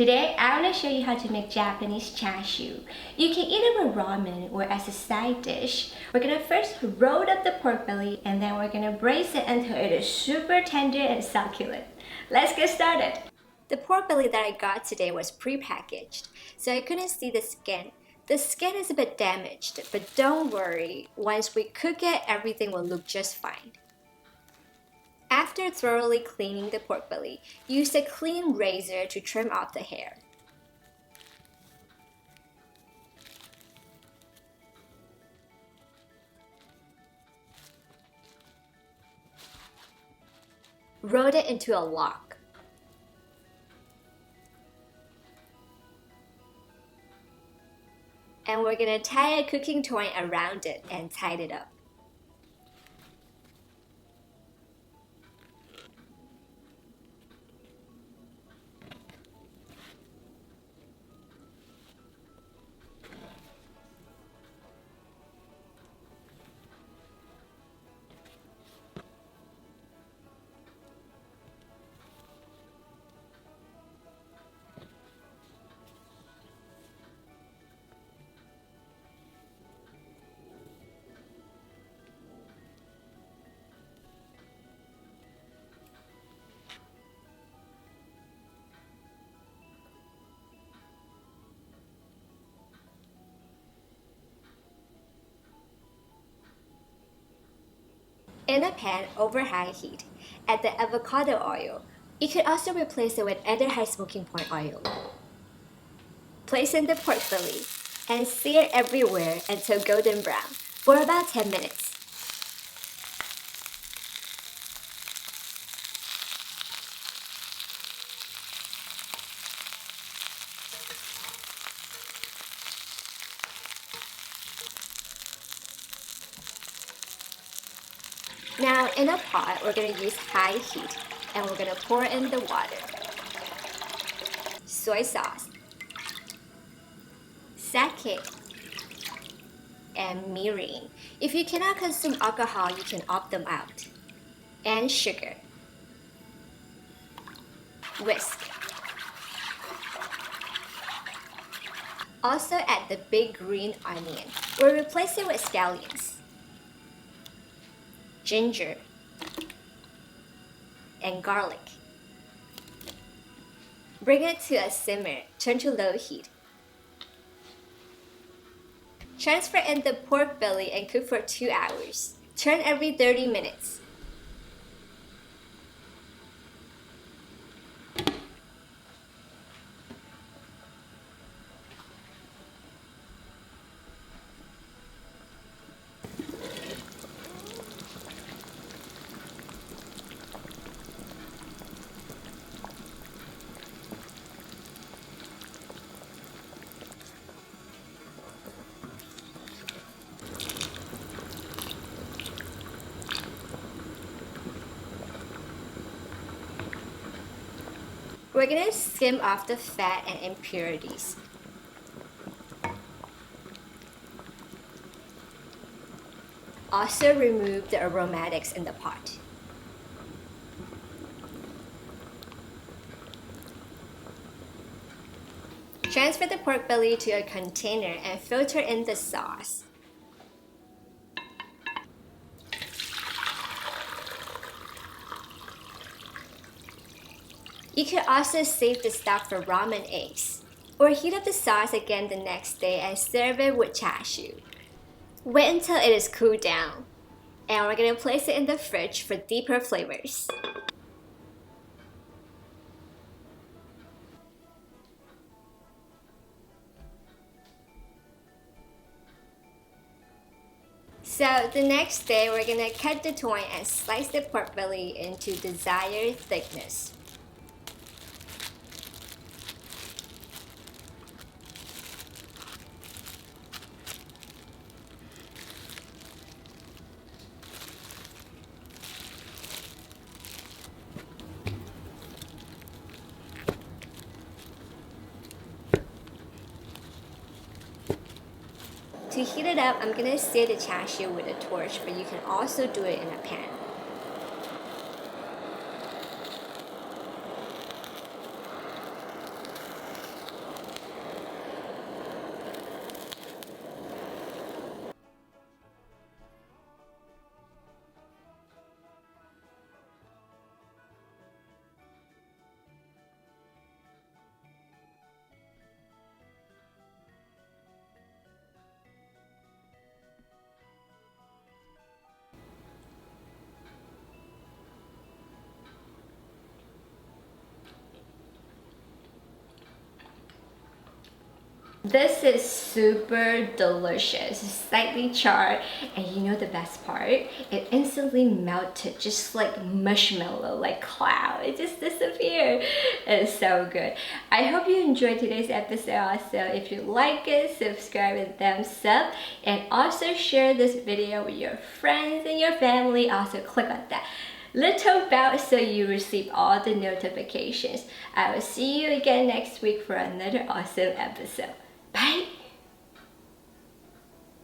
Today, I want to show you how to make Japanese chashu. You can eat it with ramen or as a side dish. We're going to first roll up the pork belly and then we're going to braise it until it is super tender and succulent. Let's get started. The pork belly that I got today was pre-packaged, so I couldn't see the skin. The skin is a bit damaged, but don't worry, once we cook it, everything will look just fine. After thoroughly cleaning the pork belly, use a clean razor to trim off the hair. Roll it into a log. And we're gonna tie a cooking toy around it and tie it up. In a pan over high heat, add the avocado oil. You could also replace it with other high smoking point oil. Place in the pork belly and sear everywhere until golden brown for about 10 minutes. Now in a pot, we're going to use high heat and we're going to pour in the water, soy sauce, sake, and mirin. If you cannot consume alcohol, you can opt them out. And sugar. Whisk. Also add the big green onion. We'll replace it with scallions, ginger, and garlic. Bring it to a simmer, turn to low heat. Transfer in the pork belly and cook for 2 hours. Turn every 30 minutes. We're going to skim off the fat and impurities. Also remove the aromatics in the pot. Transfer the pork belly to a container and filter in the sauce. You can also save the stock for ramen eggs, or heat up the sauce again the next day and serve it with chashu. Wait until it is cooled down, and we're going to place it in the fridge for deeper flavors. So the next day, we're going to cut the toy and slice the pork belly into desired thickness. To heat it up, I'm going to sear the chashu with a torch, but you can also do it in a pan. This is super delicious, slightly charred, and you know the best part? It instantly melted just like marshmallow, like cloud. It just disappeared. It's so good. I hope you enjoyed today's episode also. If you like it, subscribe and thumbs up, and also share this video with your friends and your family. Also click on that little bell so you receive all the notifications. I will see you again next week for another awesome episode.